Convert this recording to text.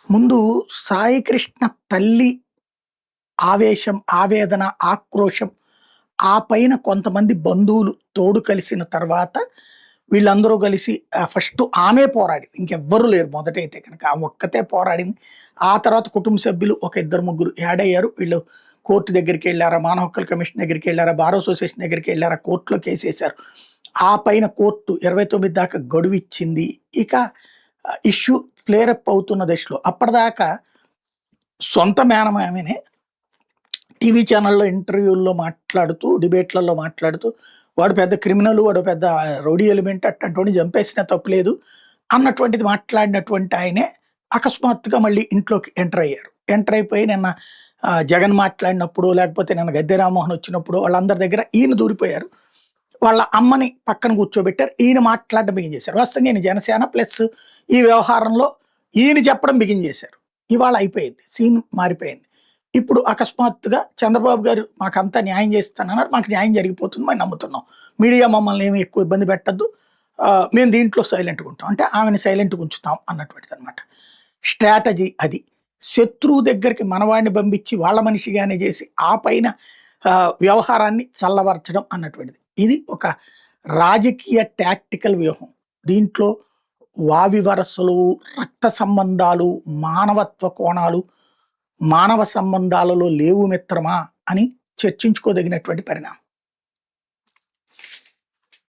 ముందు సాయి కృష్ణ తల్లి ఆవేశం, ఆవేదన, ఆక్రోశం ఆ పైన కొంతమంది బంధువులు తోడు కలిసిన తర్వాత వీళ్ళందరూ కలిసి ఫస్ట్ ఆమె పోరాడింది. ఇంకెవ్వరు లేరు మొదటైతే గనక. ఆమె ఒక్కతే పోరాడింది. ఆ తర్వాత కుటుంబ సభ్యులు ఒక ఇద్దరు, ముగ్గురు యాడ్ అయ్యారు. వీళ్ళు కోర్ట్ దగ్గరికెళ్లారా, మానవ హక్కుల కమిషన్ దగ్గరికెళ్లారా, బార్ అసోసియేషన్ దగ్గరికెళ్లారా, కోర్ట్‌లో కేసేశారు. ఆ పైన కోర్టు 29 దాకా గడువిచ్చింది. ఇక ఇష్యూ ఫ్లేర్ అప్ అవుతున్న దశలో అప్పటిదాకా సొంత మేనమామనే టీవీ ఛానల్‌లో ఇంటర్వ్యూల్లో మాట్లాడుతూ, డిబేట్‌లలో మాట్లాడుతూ, వాడు పెద్ద క్రిమినల్, వాడు పెద్ద రౌడీ ఎలిమెంట్ అట్లాంటోడిని చంపేసినా తప్పులేదు అన్నటువంటిది మాట్లాడినటువంటి ఆయనే అకస్మాత్తుగా మళ్ళీ ఇంట్లోకి ఎంటర్ అయ్యారు. ఎంటర్ అయిపోయి నిన్న జగన్ మాట్లాడినప్పుడు, లేకపోతే నిన్న గద్దె రామ్మోహన్ వచ్చినప్పుడు వాళ్ళందరి దగ్గర ఈయన దూరిపోయారు. వాళ్ళ అమ్మని పక్కన కూర్చోబెట్టారు. ఈయన మాట్లాడడం బిగించేశారు. వాస్తవంగా ఈయన జనసేన ప్లస్ ఈ వ్యవహారంలో ఈయన చెప్పడం బిగించేశారు. ఇవాళ అయిపోయింది. సీన్ మారిపోయింది. ఇప్పుడు అకస్మాత్తుగా చంద్రబాబు గారు మాకంతా న్యాయం చేస్తానన్నారు. మాకు న్యాయం జరిగిపోతుంది మేము నమ్ముతున్నాం. మీడియా మమ్మల్ని ఏమి ఎక్కువ ఇబ్బంది పెట్టద్దు. మేము దీంట్లో సైలెంట్‌గా ఉంటాం. అంటే ఆమెని సైలెంట్‌గా ఉంచుతాం అన్నటువంటిదనమాట. స్ట్రాటజీ అది. శత్రువు దగ్గరికి మనవాడిని పంపించి వాళ్ళ మనిషిగానే చేసి ఆ పైన వ్యవహారాన్ని చల్లబరచడం అన్నటువంటిది. ఇది ఒక రాజకీయ టాక్టికల్ వ్యూహం. దీంట్లో వావి వరసలు, రక్త సంబంధాలు, మానవత్వ కోణాలు, మానవ సంబంధాలలో లేవు మిత్రమా అని చర్చించుకోదగినటువంటి పరిణామం.